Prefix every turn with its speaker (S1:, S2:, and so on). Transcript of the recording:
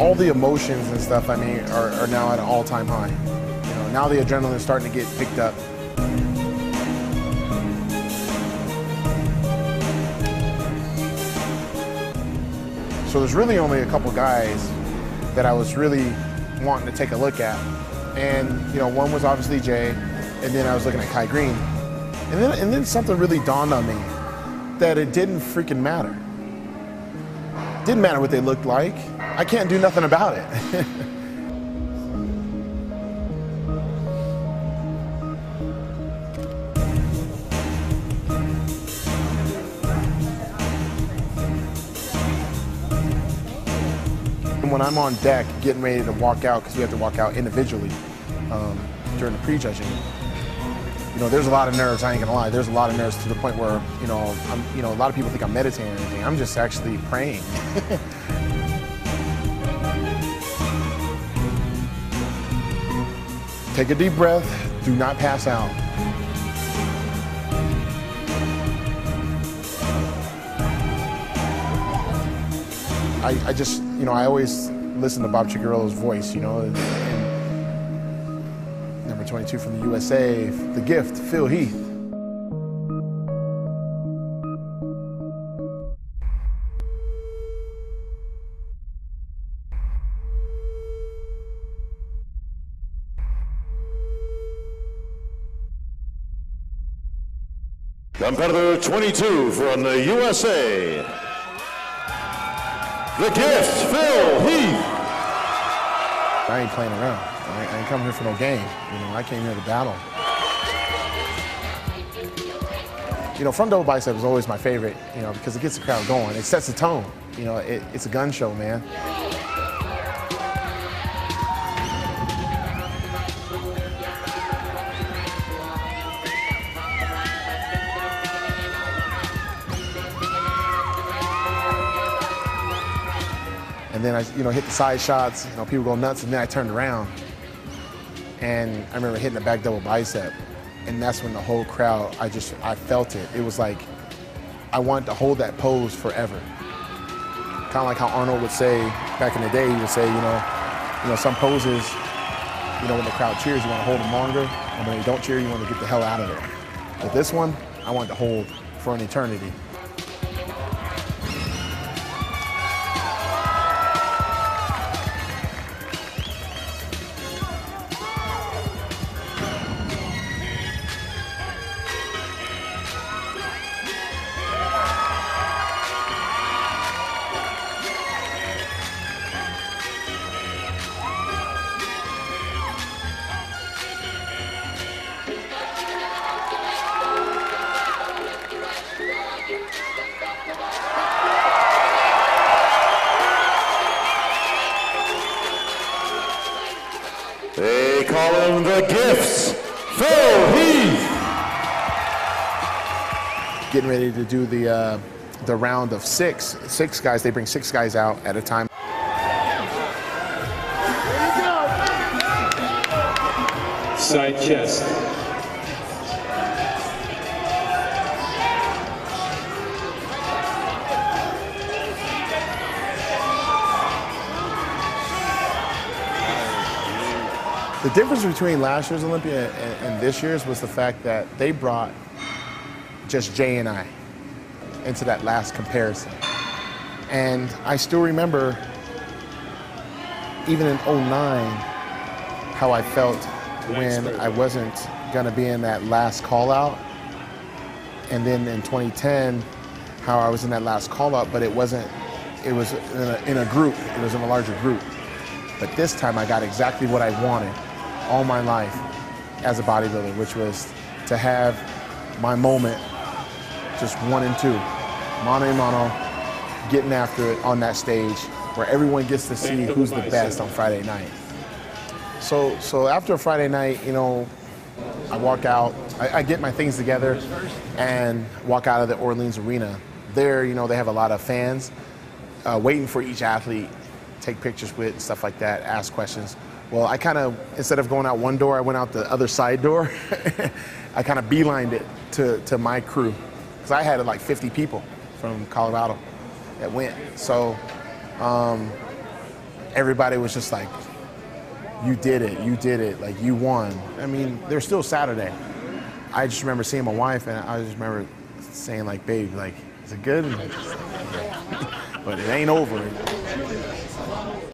S1: all the emotions and stuff, I mean, are now at an all-time high. You know, now the adrenaline is starting to get picked up. So there's really only a couple guys that I was really wanting to take a look at. And, you know, one was obviously Jay, and then I was looking at Kai Green. And then something really dawned on me, that it didn't freaking matter. Didn't matter what they looked like. I can't do nothing about it. When I'm on deck getting ready to walk out, because we have to walk out individually during the prejudging, you know, there's a lot of nerves, I ain't gonna lie. There's a lot of nerves to the point where, you know, a lot of people think I'm meditating or anything. I'm just actually praying. Take a deep breath, do not pass out. I just, you know, I always listen to Bob Chigarillo's voice, you know, and number 22 from the USA, the gift, Heath.
S2: Competitor 22 from the USA, the gift, Heath.
S1: I ain't playing around. I ain't coming here for no game. You know, I came here to battle. You know, front double bicep is always my favorite, you know, because it gets the crowd going. It sets the tone. You know, it's a gun show, man. And then I, you know, hit the side shots, you know, people go nuts, and then I turned around. And I remember hitting the back double bicep. And that's when the whole crowd, I felt it. It was like, I wanted to hold that pose forever. Kind of like how Arnold would say back in the day, he would say, you know, some poses, you know, when the crowd cheers, you want to hold them longer. And when they don't cheer, you want to get the hell out of there. But this one, I wanted to hold for an eternity.
S2: They call him the gifts, Heath.
S1: Getting ready to do the round of six guys. They bring 6 guys out at a time.
S3: Side chest.
S1: The difference between last year's Olympia and this year's was the fact that they brought just Jay and I into that last comparison. And I still remember, even in '09, how I felt when I wasn't gonna be in that last call out. And then in 2010, how I was in that last call out, but it was in a group, it was in a larger group. But this time I got exactly what I wanted all my life as a bodybuilder, which was to have my moment, just 1 and 2, mano a mano, getting after it on that stage where everyone gets to see who's the best on Friday night. So after a Friday night, you know, I walk out, I get my things together and walk out of the Orleans Arena. There, you know, they have a lot of fans waiting for each athlete, take pictures with, stuff like that, ask questions. Well, I kind of, instead of going out one door, I went out the other side door. I kind of beelined it to my crew, because I had like 50 people from Colorado that went. So everybody was just like, you did it, like you won. I mean, there's still Saturday. I just remember seeing my wife, and I just remember saying, like, babe, like, is it good? But it ain't over.